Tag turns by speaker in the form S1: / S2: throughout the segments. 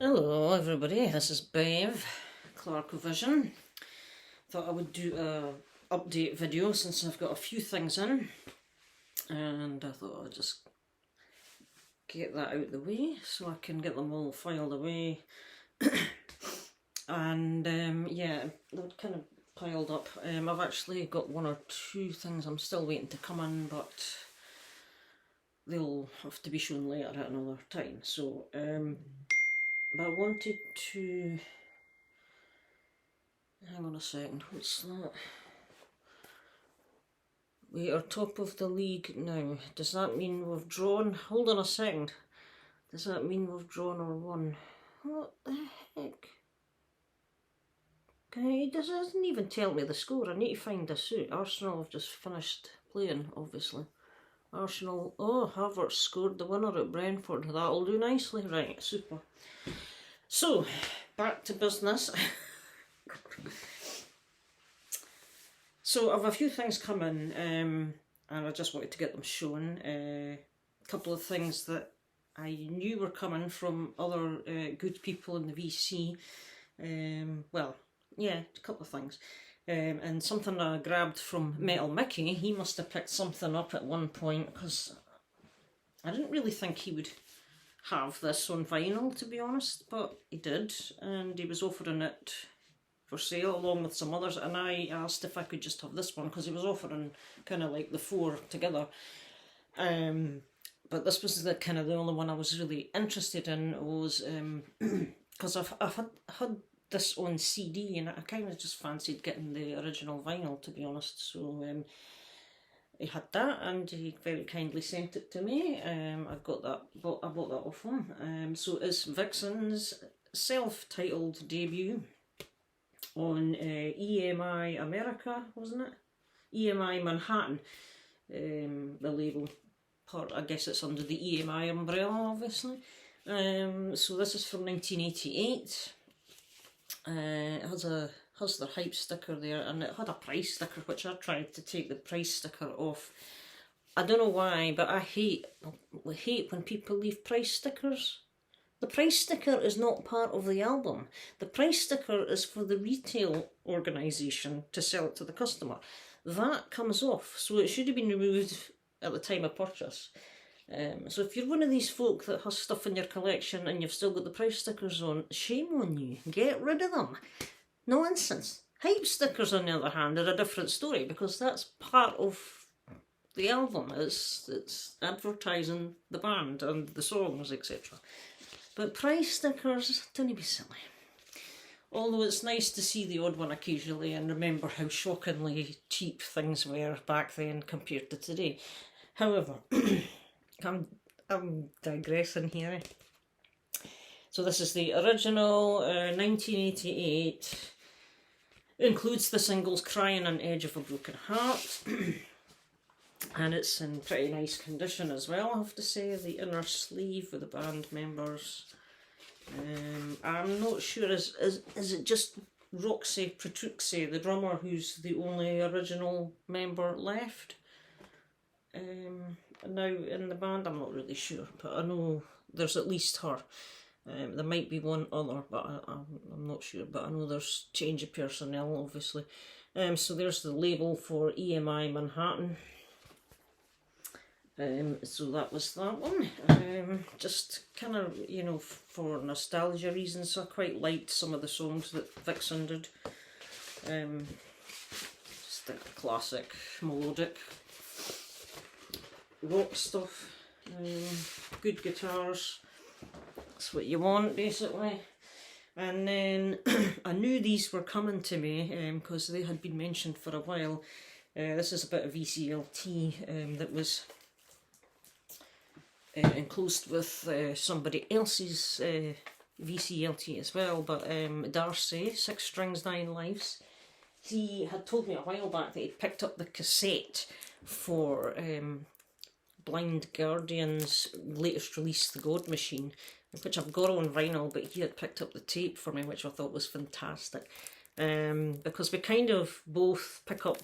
S1: Hello everybody, this is Bev, Clarkovision. Thought I would do a update video since I've got a few things in, and I thought I'd just get that out of the way so I can get them all filed away. And yeah, they're kind of piled up. I've actually got one or two things I'm still waiting to come in, but they'll have to be shown later at another time. So but I wanted to, hang on a second, what's that? We are top of the league now. Does that mean we've drawn? Hold on a second. Does that mean we've drawn or won? What the heck? Okay, it doesn't even tell me the score. I need to find this out. Arsenal have just finished playing, obviously. Arsenal, oh, Havertz scored the winner at Brentford. That'll do nicely. Right, super. So, back to business. So, I've a few things coming, and I just wanted to get them shown. A couple of things that I knew were coming from other good people in the VC. Well, yeah, a couple of things. And something I grabbed from Metal Mickey. He must have picked something up at one point, because I didn't really think he would have this on vinyl, to be honest, but he did, and he was offering it for sale along with some others, and I asked if I could just have this one because he was offering kind of like the four together. But this was the kind of the only one I was really interested in, was because I've had this on CD and I kind of just fancied getting the original vinyl, to be honest. So he had that and he very kindly sent it to me. I got that. I bought that off him. So it's Vixen's self-titled debut on EMI America, wasn't it? EMI Manhattan, the label part. I guess it's under the EMI umbrella, obviously. So this is from 1988. It has the hype sticker there, and it had a price sticker, which I tried to take the price sticker off. I don't know why, but I hate when people leave price stickers. The price sticker is not part of the album. The price sticker is for the retail organisation to sell it to the customer. That comes off, so it should have been removed at the time of purchase. So if you're one of these folk that has stuff in your collection and you've still got the price stickers on, shame on you. Get rid of them. Nonsense. Hype stickers, on the other hand, are a different story because that's part of the album. It's advertising the band and the songs, etc. But price stickers, don't be silly. Although it's nice to see the odd one occasionally and remember how shockingly cheap things were back then compared to today. However, I'm digressing here. So this is the original 1988. It includes the singles Crying on Edge of a Broken Heart. And it's in pretty nice condition as well, I have to say. The inner sleeve with the band members. I'm not sure, is it just Roxy Petrucci, the drummer, who's the only original member left now in the band? I'm not really sure, but I know there's at least her. There might be one other, but I'm not sure. But I know there's change of personnel, obviously. So there's the label for EMI Manhattan. So that was that one. Just kind of, you know, for nostalgia reasons, I quite liked some of the songs that Vixen did. Just the classic melodic rock stuff. Good guitars. That's what you want, basically. And then I knew these were coming to me because they had been mentioned for a while. This is a bit of VCLT that was enclosed with somebody else's VCLT as well, but Darcy, 6 Strings 9 Lives, he had told me a while back that he'd picked up the cassette for Blind Guardian's latest release, The God Machine, which I've got on vinyl, but he had picked up the tape for me, which I thought was fantastic, because we kind of both pick up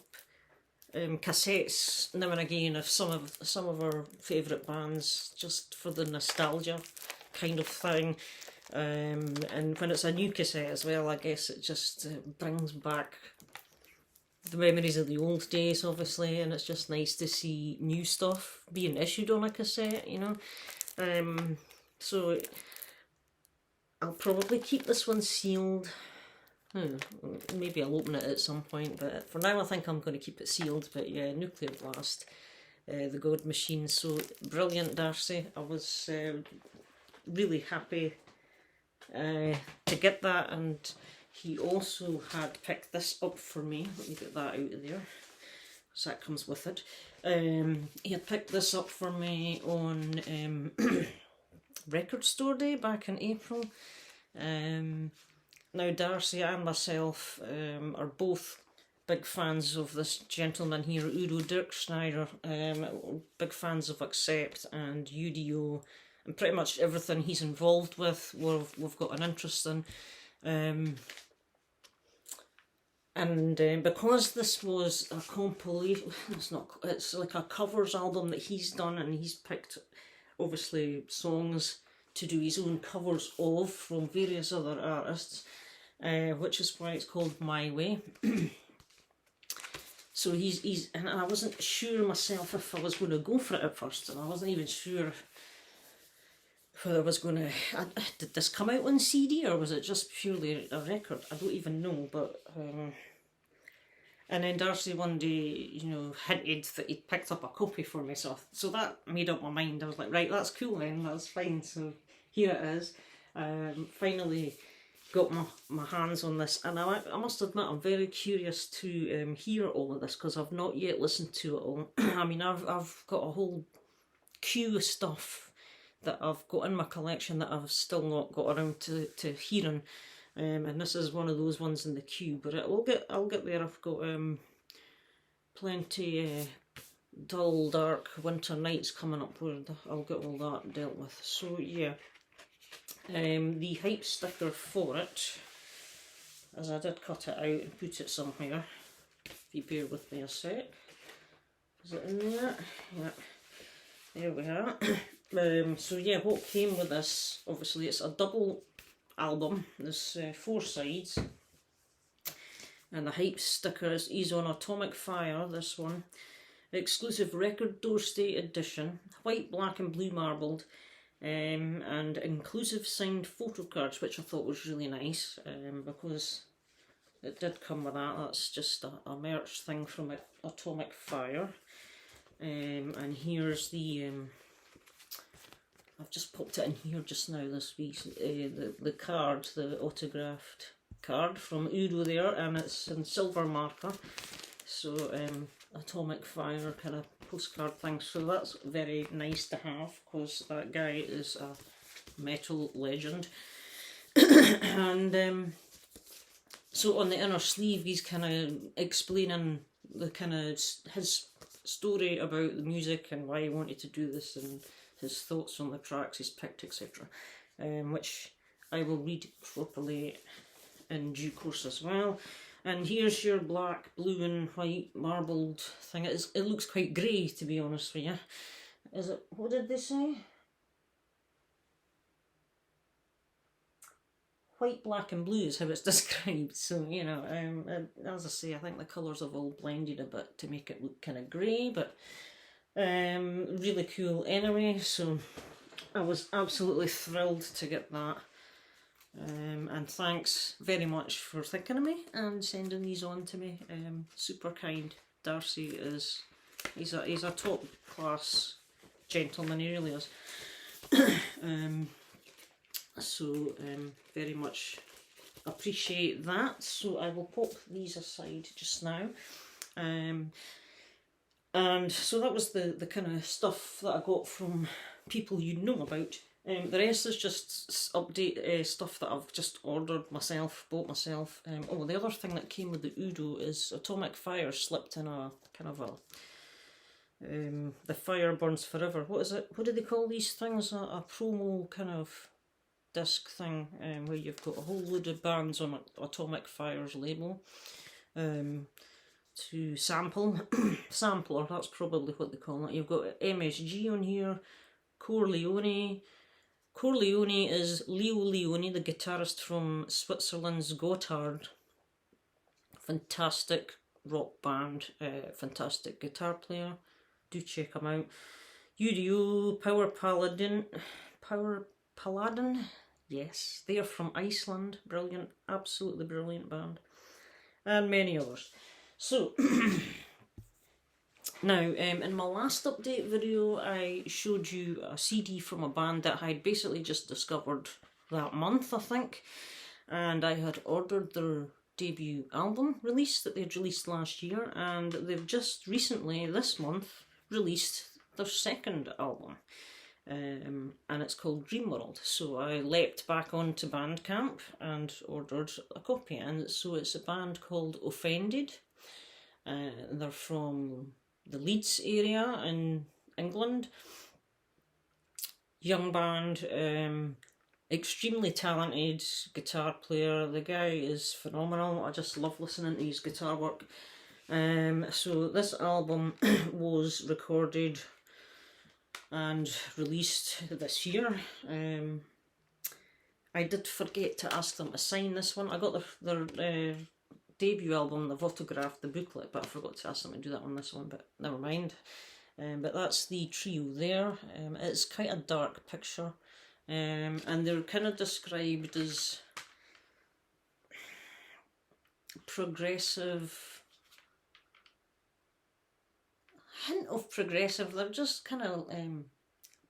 S1: cassettes now and again of some of our favourite bands, just for the nostalgia kind of thing. And when it's a new cassette as well, I guess it just brings back the memories of the old days, obviously, and it's just nice to see new stuff being issued on a cassette, you know. So I'll probably keep this one sealed. Maybe I'll open it at some point, but for now I think I'm going to keep it sealed. But yeah, Nuclear Blast, the God Machine, so brilliant, Darcy. I was really happy to get that, and he also had picked this up for me. Let me get that out of there, because that comes with it. He had picked this up for me on Record Store Day back in April. Now Darcy and myself are both big fans of this gentleman here, Udo Dirkschneider. Big fans of Accept and UDO, and pretty much everything he's involved with, we've got an interest in. And because this was a compilation, it's like a covers album that he's done, and he's picked obviously songs to do his own covers of from various other artists, which is why it's called My Way. So he's and I wasn't sure myself if I was going to go for it at first, and I wasn't even sure whether I was going to... did this come out on CD, or was it just purely a record? I don't even know, but... and then Darcy one day, you know, hinted that he'd picked up a copy for me, so that made up my mind. I was like, right, that's cool then, that's fine. So here it is. Finally got my hands on this, and I must admit I'm very curious to hear all of this, because I've not yet listened to it all. I mean, I've got a whole queue of stuff that I've got in my collection that I've still not got around to hearing. And this is one of those ones in the queue, but I'll get there. I've got plenty dull, dark winter nights coming up where I'll get all that dealt with. So yeah, the hype sticker for it, as I did cut it out and put it somewhere. If you bear with me a sec, is it in there? Yeah, there we are. So yeah, what came with this? Obviously, it's a double album. There's 4 sides, and the hype sticker is on Atomic Fire, this one. Exclusive record doorstay edition, white, black and blue marbled, and inclusive signed photo cards, which I thought was really nice, because it did come with that. That's just a merch thing from Atomic Fire. And here's the I've just popped it in here just now this week, the card, the autographed card from Udo there, and it's in silver marker, so Atomic Fire kind of postcard thing, so that's very nice to have, because that guy is a metal legend. And so on the inner sleeve he's kind of explaining the kind of his story about the music and why he wanted to do this, and his thoughts on the tracks he's picked, etc., which I will read properly in due course as well. And here's your black, blue and white marbled thing. It looks quite grey, to be honest with you. Is it, what did they say? White, black and blue is how it's described. So, you know, as I say, I think the colours have all blended a bit to make it look kind of grey, but really cool anyway. So I was absolutely thrilled to get that. And thanks very much for thinking of me and sending these on to me. Super kind. Darcy is, he's a top class gentleman, he really is. So very much appreciate that. So I will pop these aside just now. And so that was the kind of stuff that I got from people you know about. The rest is just update stuff that I've just ordered myself, bought myself. Oh, the other thing that came with the Udo is Atomic Fire slipped in a kind of a the fire burns forever. What is it? What do they call these things? A promo kind of disc thing, where you've got a whole load of bands on Atomic Fire's label to sample. Sampler, that's probably what they call it. You've got MSG on here, Corleone, Corleone is Leo Leone, the guitarist from Switzerland's Gotthard. Fantastic rock band, fantastic guitar player. Do check them out. UDO, Power Paladin, yes, they are from Iceland. Brilliant, absolutely brilliant band. And many others. So, now, in my last update video, I showed you a CD from a band that I had basically just discovered that month, I think. And I had ordered their debut album release that they'd released last year. And they've just recently, this month, released their second album. And it's called Dreamworld. So I leapt back onto Bandcamp and ordered a copy. And so it's a band called Offended. They're from the Leeds area in England. Young band, extremely talented guitar player. The guy is phenomenal. I just love listening to his guitar work. So this album was recorded and released this year. I did forget to ask them to sign this one. I got their debut album, they've autographed the booklet, but I forgot to ask them to do that on this one, but never mind. But that's the trio there. It's quite a dark picture, and they're kind of described as progressive, hint of progressive. They're just kind of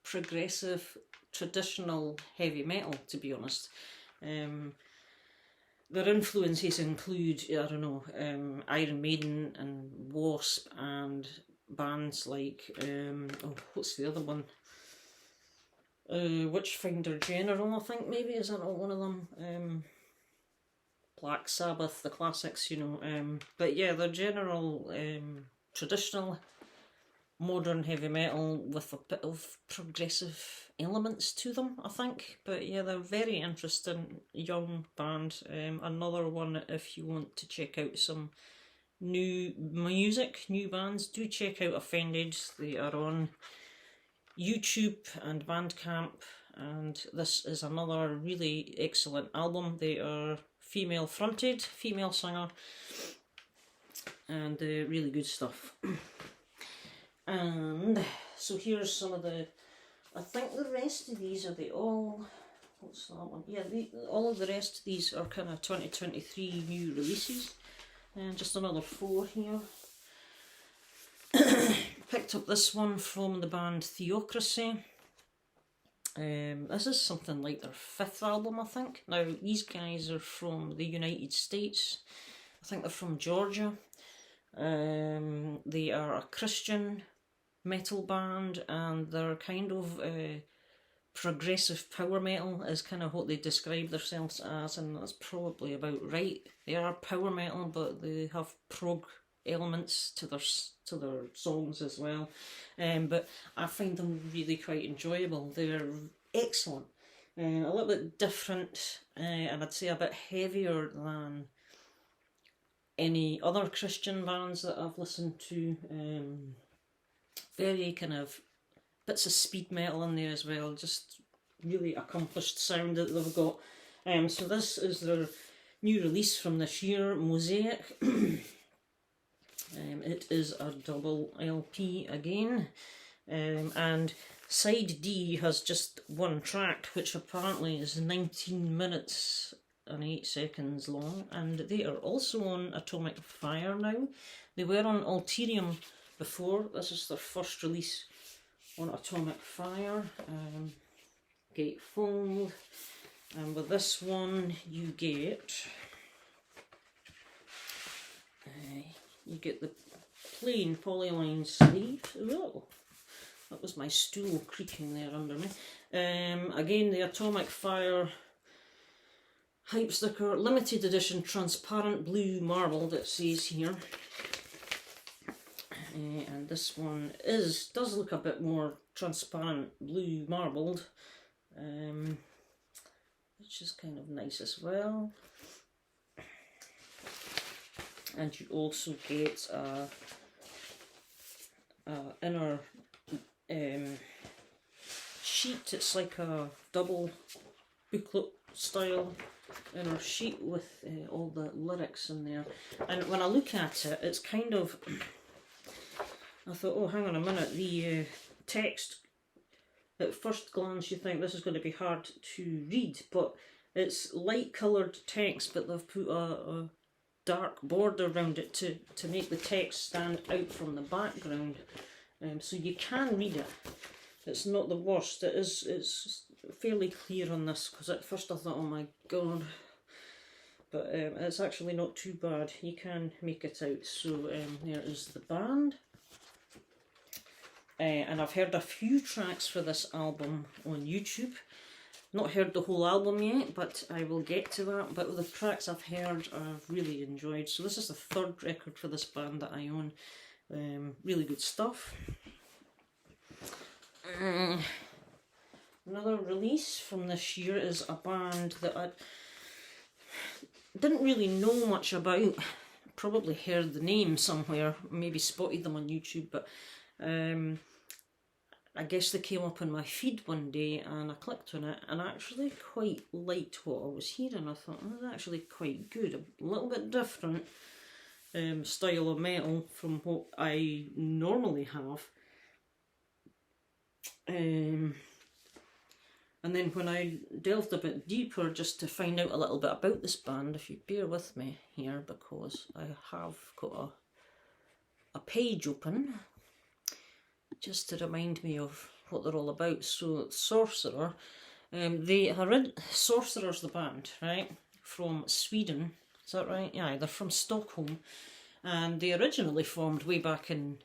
S1: progressive, traditional heavy metal, to be honest. Their influences include, I don't know, Iron Maiden and Wasp and bands like, what's the other one? Witchfinder General, I think, maybe, is that not one of them? Black Sabbath, the classics, you know. But yeah, they're general traditional modern heavy metal with a bit of progressive elements to them, I think. But yeah, they're very interesting young band. Another one, if you want to check out some new music, new bands, do check out Offended. They are on YouTube and Bandcamp, and this is another really excellent album. They are female fronted, female singer, and really good stuff. And so here's some of the, I think the rest of these are what's that one? Yeah, all of the rest of these are kind of 2023 new releases. And just another 4 here. Picked up this one from the band Theocracy. This is something like their 5th album, I think. Now, these guys are from the United States. I think they're from Georgia. They are a Christian metal band, and they're kind of progressive power metal is kind of what they describe themselves as, and that's probably about right. They are power metal, but they have prog elements to their songs as well. But I find them really quite enjoyable. They're excellent, a little bit different, and I'd say a bit heavier than any other Christian bands that I've listened to. Very kind of bits of speed metal in there as well, just really accomplished sound that they've got. So this is their new release from this year, Mosaic. It is a double LP again, and side D has just one track, which apparently is 19 minutes and 8 seconds long, and they are also on Atomic Fire now. They were on Ulterium before. This is their first release on Atomic Fire. Gatefold, and with this one you get the plain polyline sleeve. Oh, that was my stool creaking there under me. Again, the Atomic Fire hype sticker, limited edition transparent blue marbled, it says here. And this one does look a bit more transparent blue marbled, which is kind of nice as well. And you also get a sheath sheet. It's like a double booklet style inner sheet with all the lyrics in there. And when I look at it, it's kind of, I thought, oh, hang on a minute, the text, at first glance you think this is going to be hard to read, but it's light coloured text, but they've put a dark border around it to make the text stand out from the background. So you can read it. It's not the worst. It's fairly clear on this, because at first I thought, oh my god, but it's actually not too bad. You can make it out. So there is the band, and I've heard a few tracks for this album on YouTube. Not heard the whole album yet, but I will get to that. But the tracks I've heard I've really enjoyed. So this is the third record for this band that I own. Really good stuff. Another release from this year is a band that I didn't really know much about. Probably heard the name somewhere, maybe spotted them on YouTube, but I guess they came up on my feed one day and I clicked on it and I actually quite liked what I was hearing. I thought, oh, that's actually quite good, a little bit different style of metal from what I normally have. And then when I delved a bit deeper just to find out a little bit about this band, if you bear with me here, because I have got a page open just to remind me of what they're all about. So Sorcerer, Sorcerer's the band, right, from Sweden, is that right? Yeah, they're from Stockholm, and they originally formed way back in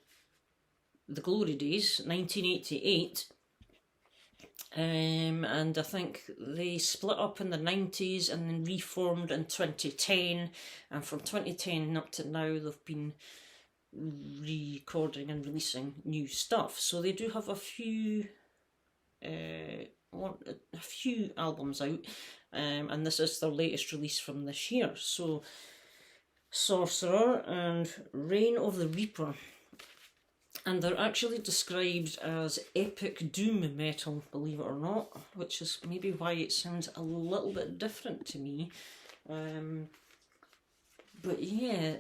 S1: the glory days, 1988, and I think they split up in the 90s and then reformed in 2010, and from 2010 up to now they've been recording and releasing new stuff. So they do have a few albums out, and this is their latest release from this year. So Sorcerer and Reign of the Reaper, and they're actually described as epic doom metal, believe it or not, which is maybe why it sounds a little bit different to me. But yeah,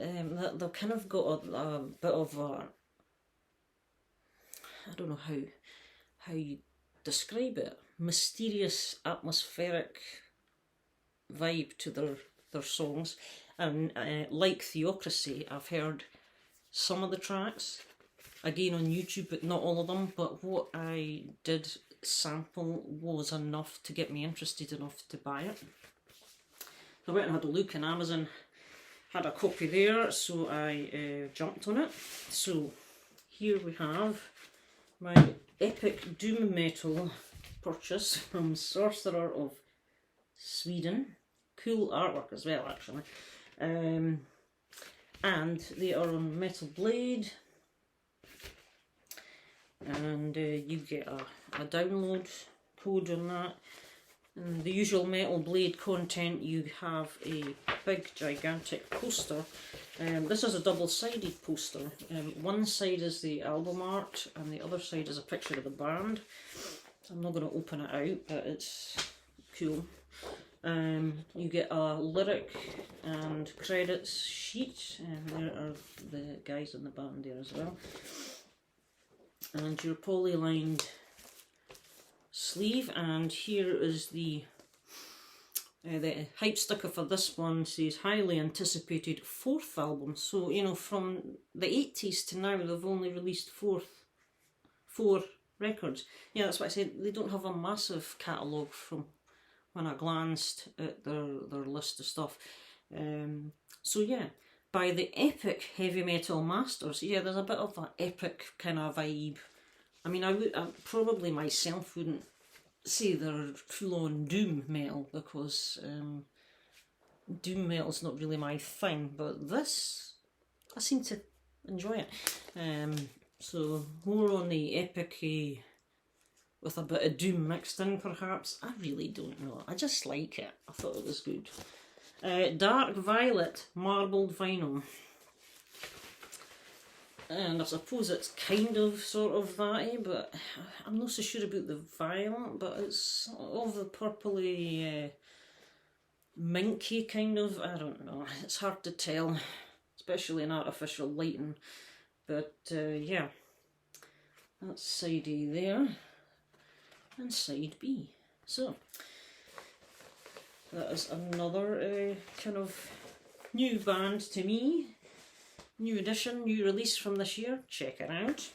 S1: they've kind of got a bit of a, I don't know how you describe it, mysterious, atmospheric vibe to their songs. And like Theocracy, I've heard some of the tracks, again on YouTube, but not all of them. But what I did sample was enough to get me interested enough to buy it. So I went and had a look on Amazon, had a copy there, so I jumped on it. So here we have my epic doom metal purchase from Sorcerer of Sweden. Cool artwork as well, actually. And they are on Metal Blade, and you get a download code on that. And the usual Metal Blade content, you have a big gigantic poster. This is a double-sided poster. One side is the album art and the other side is a picture of the band. I'm not going to open it out, but it's cool. You get a lyric and credits sheet, and there are the guys in the band there as well. And your poly-lined sleeve, and here is the hype sticker for this one. Says highly anticipated 4th album. So, you know, from the 80s to now they've only released four records. Yeah, that's what I said, they don't have a massive catalogue from when I glanced at their list of stuff. So yeah, by the Epic Heavy Metal Masters. Yeah, there's a bit of that epic kind of vibe. I mean, I probably myself wouldn't say they're full-on doom metal, because doom metal's not really my thing, but this, I seem to enjoy it. So more on the epic with a bit of doom mixed in, perhaps. I really don't know. I just like it. I thought it was good. Dark Violet Marbled Vinyl. and I suppose it's kind of sort of that, but I'm not so sure about the violet, but it's of the purpley minky kind of, I don't know, it's hard to tell, especially in artificial lighting, but yeah, that's side A there, and side B. So, that is another kind of new band to me. New edition, new release from this year. Check it out.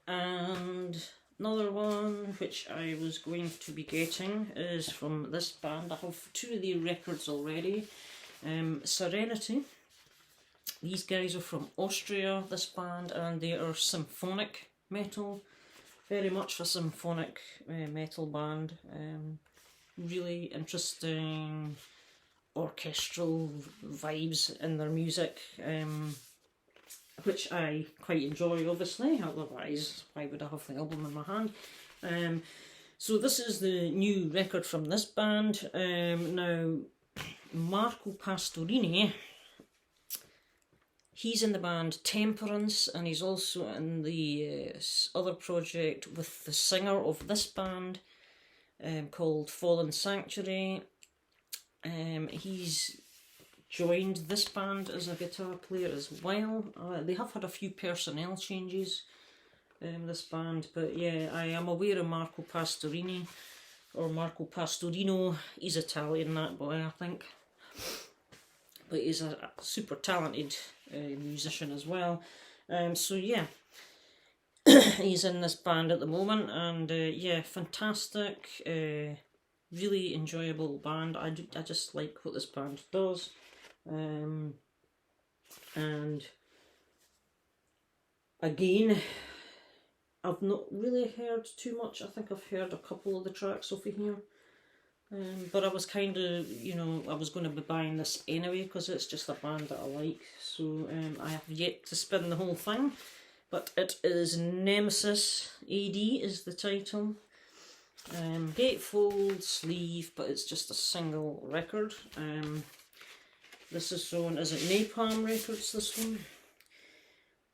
S1: And another one which I was going to be getting is from this band. I have two of their records already. Serenity. These guys are from Austria, this band, and they are symphonic metal. Very much a symphonic metal band. Really interesting orchestral vibes in their music, which I quite enjoy, obviously, otherwise why would I have the album in my hand. So this is the new record from this band. Now, Marco Pastorini, he's in the band Temperance, and he's also in the other project with the singer of this band called Fallen Sanctuary. He's joined this band as a guitar player as well. They have had a few personnel changes, this band, but yeah, I am aware of Marco Pastorini, or Marco Pastorino. He's Italian, that boy, I think, but he's a super talented musician as well. So yeah, he's in this band at the moment, and yeah, fantastic. Really enjoyable band. I just like what this band does, and again, I've not really heard too much. I think I've heard a couple of the tracks over here, but I was kind of, you know, I was going to be buying this anyway because it's just a band that I like. So I have yet to spin the whole thing, but it is Nemesis AD is the title. Gatefold sleeve, but it's just a single record. This is on, is it Napalm Records, this one?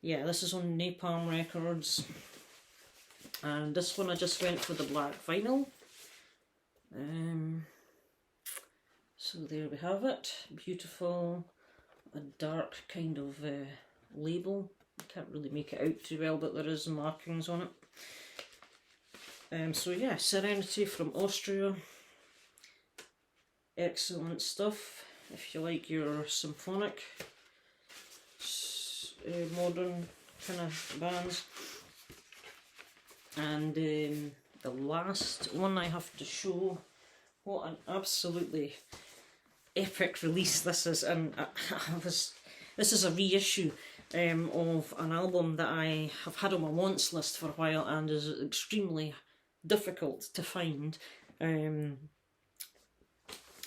S1: Yeah, this is on Napalm Records. And this one I just went for the black vinyl. So there we have it. Beautiful, a dark kind of label. I can't really make it out too well, but there is markings on it. So yeah, Serenity from Austria. Excellent stuff if you like your symphonic modern kind of bands. And the last one I have to show, what an absolutely epic release this is, and this is a reissue of an album that I have had on my wants list for a while and is extremely difficult to find, and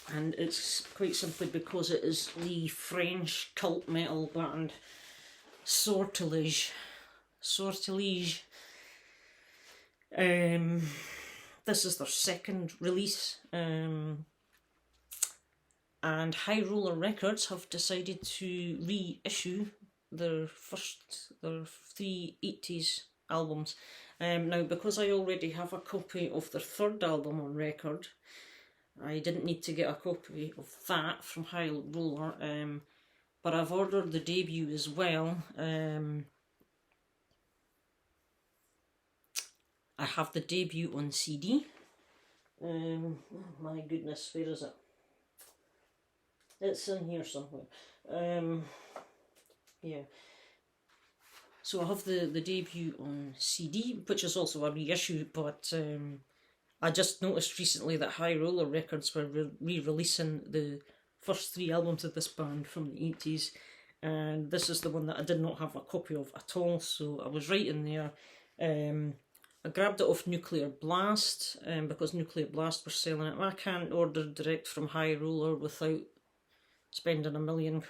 S1: it's quite simply because it is the French cult metal band Sortilège. This is their second release, and High Roller Records have decided to reissue their three 80s albums. Now, because I already have a copy of their third album on record, I didn't need to get a copy of that from High Roller, but I've ordered the debut as well. I have the debut on CD. Oh my goodness, where is it? It's in here somewhere. Yeah. So I have the debut on CD, which is also a reissue, but I just noticed recently that High Roller Records were re-releasing the first three albums of this band from the 80s, and this is the one that I did not have a copy of at all, so I was right in there. I grabbed it off Nuclear Blast, because Nuclear Blast were selling it. I can't order direct from High Roller without spending £1 million.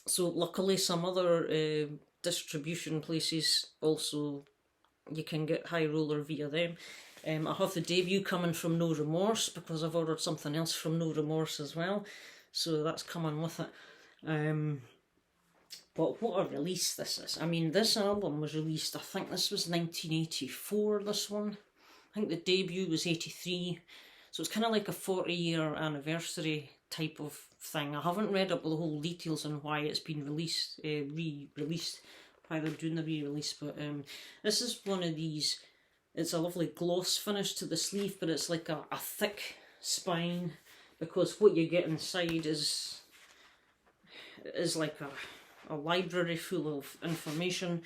S1: So luckily some other distribution places also, you can get High Roller via them. I have the debut coming from No Remorse because I've ordered something else from No Remorse as well, so that's coming with it. But what a release this is. I mean, this album was released, I think this was 1984, this one. I think the debut was 83. So it's kind of like a 40-year anniversary type of thing. I haven't read up the whole details on why it's been released, re-released, why they're doing the re-release. But this is one of these, it's a lovely gloss finish to the sleeve, but it's like a thick spine, because what you get inside is like a library full of information.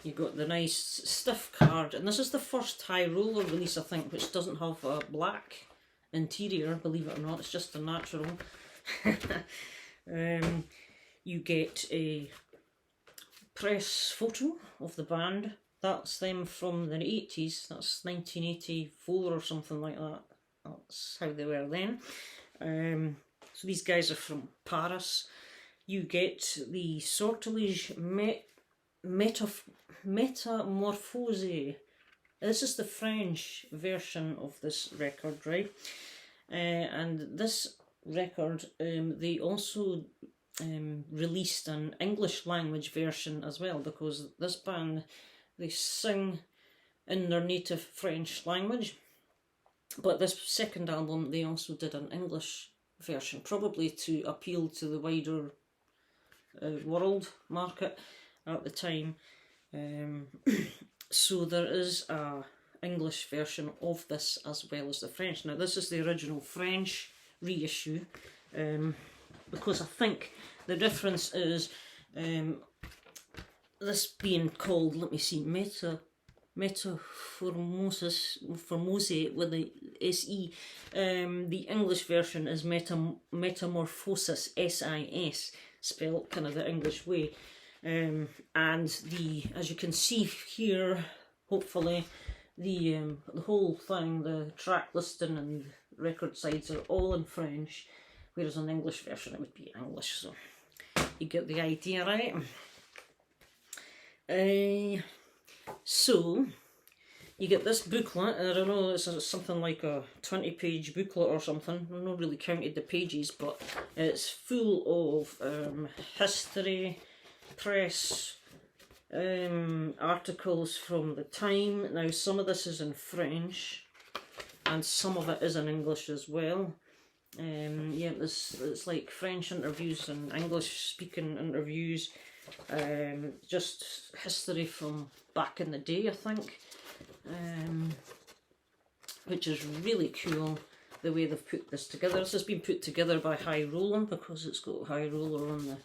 S1: You got the nice stiff card, and this is the first high roller release, I think, which doesn't have a black interior, believe it or not, it's just a natural. You get a press photo of the band. That's them from the 80s, that's 1984 or something like that. That's how they were then. So these guys are from Paris. You get the Sortilege Metamorphose. This is the French version of this record, right? And this record, they also released an English language version as well, because this band, they sing in their native French language. But this second album, they also did an English version, probably to appeal to the wider world market at the time. So there is a English version of this as well as the French. Now this is the original French reissue, because I think the difference is this being called, let me see, Metamorphose with the SE. The English version is Metamorphosis, SIS, spelled kind of the English way. And the, as you can see here, hopefully, the whole thing, the track listing and record sides are all in French, whereas on the English version it would be English. So you get the idea, right? So you get this booklet. I don't know, it's something like a 20-page booklet or something. I've not really counted the pages, but it's full of history, press, articles from the time. Now some of this is in French and some of it is in English as well. Yeah, it's like French interviews and English speaking interviews, just history from back in the day, I think, which is really cool the way they've put this together. This has been put together by High Roller, because it's got High Roller on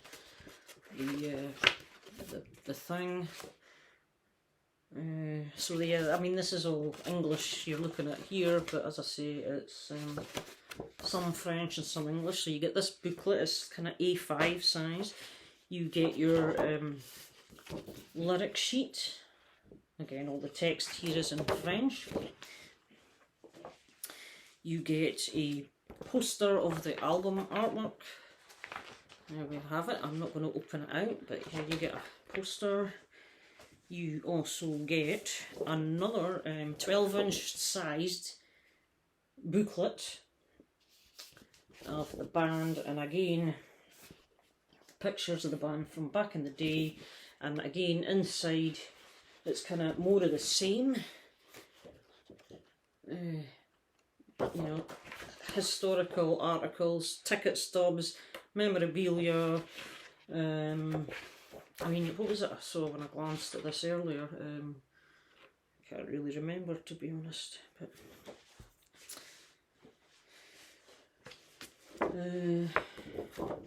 S1: the thing. So yeah, I mean, this is all English you're looking at here, but as I say, it's some French and some English. So you get this booklet, it's kind of A5 size. You get your lyric sheet. Again, all the text here is in French. You get a poster of the album artwork. There we have it. I'm not going to open it out, but here you get a poster. You also get another 12-inch sized booklet of the band, and again pictures of the band from back in the day, and again inside it's kind of more of the same, you know, historical articles, ticket stubs, memorabilia. I mean, what was it I saw when I glanced at this earlier? I can't really remember, to be honest, but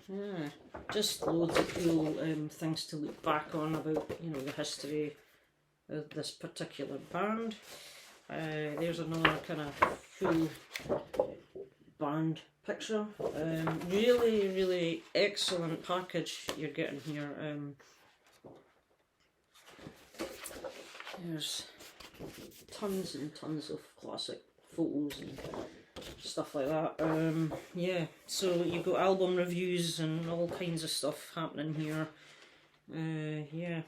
S1: yeah, just loads of cool things to look back on about, you know, the history of this particular band. There's another kind of full band picture. Really, really excellent package you're getting here. There's tons and tons of classic photos and stuff like that. Yeah, so you've got album reviews and all kinds of stuff happening here. Yeah,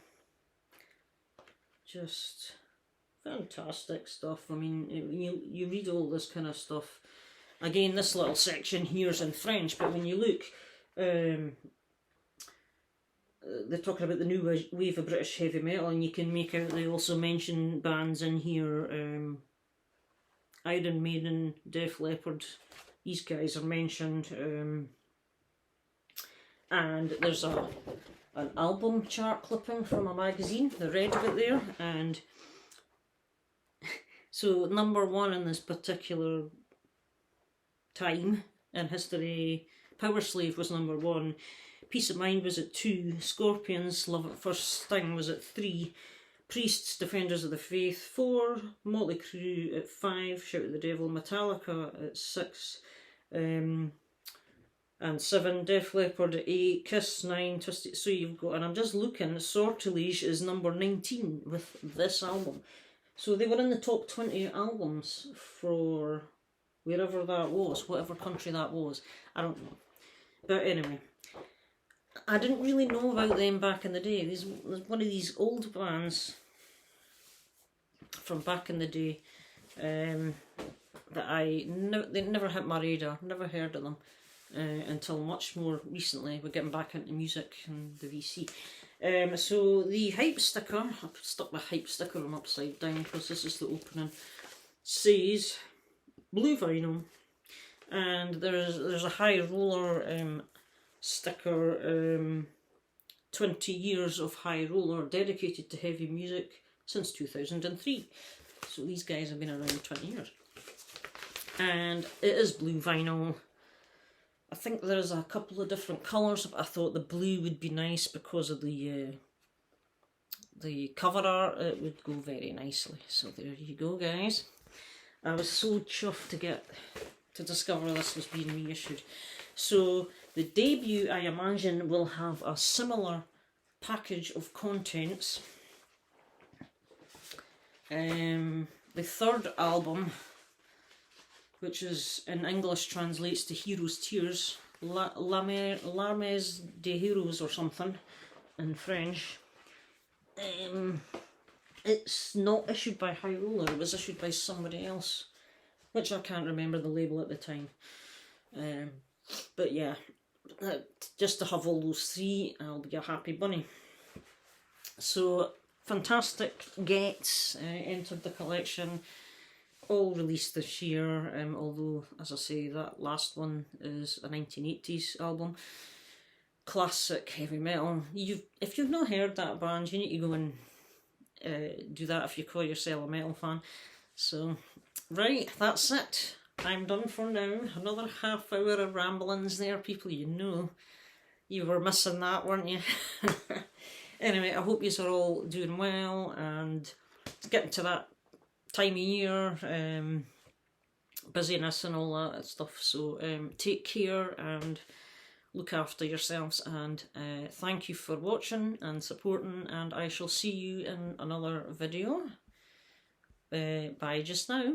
S1: just fantastic stuff. I mean, you read all this kind of stuff again, this little section here is in French, but when you look, they're talking about the new wave of British heavy metal, and you can make out they also mention bands in here, Iron Maiden, Def Leppard, these guys are mentioned, and there's an album chart clipping from a magazine, the red of it there, and so number 1 in this particular time in history, Power Slave was number 1, Peace of Mind was at 2, Scorpions, Love at First Sting was at 3, Priests, Defenders of the Faith 4, Motley Crue at 5, Shout at the Devil, Metallica at 6, and 7, Def Leppard at 8, Kiss 9, Twisted. So you've got, and I'm just looking, Sortilege is number 19 with this album. So they were in the top 20 albums for wherever that was, whatever country that was. I don't know. But anyway, I didn't really know about them back in the day. There's one of these old bands from back in the day that they never hit my radar, never heard of them until much more recently. We're getting back into music and the VC. So the hype sticker, I've stuck my hype sticker on upside down because this is the opening, says blue vinyl, and there's a high roller sticker, 20 years of high roller dedicated to heavy music since 2003. So these guys have been around 20 years. And it is blue vinyl. I think there's a couple of different colours, but I thought the blue would be nice because of the cover art. It would go very nicely. So there you go, guys. I was so chuffed to discover this was being reissued. So the debut, I imagine, will have a similar package of contents. The third album, which is in English translates to Heroes' Tears, Larmes de Heroes or something in French. It's not issued by High Roller, it was issued by somebody else, which I can't remember the label at the time. But yeah, just to have all those 3, I'll be a happy bunny. So, fantastic gets entered the collection, all released this year, although, as I say, that last one is a 1980s album. Classic heavy metal. If you've not heard that band, you need to go and do that if you call yourself a metal fan. So, right, that's it. I'm done for now. Another half hour of ramblings there, people. You know, you were missing that, weren't you? Anyway, I hope you are all doing well and getting to that time of year, busyness and all that stuff. So take care and look after yourselves, and thank you for watching and supporting, and I shall see you in another video. Bye just now.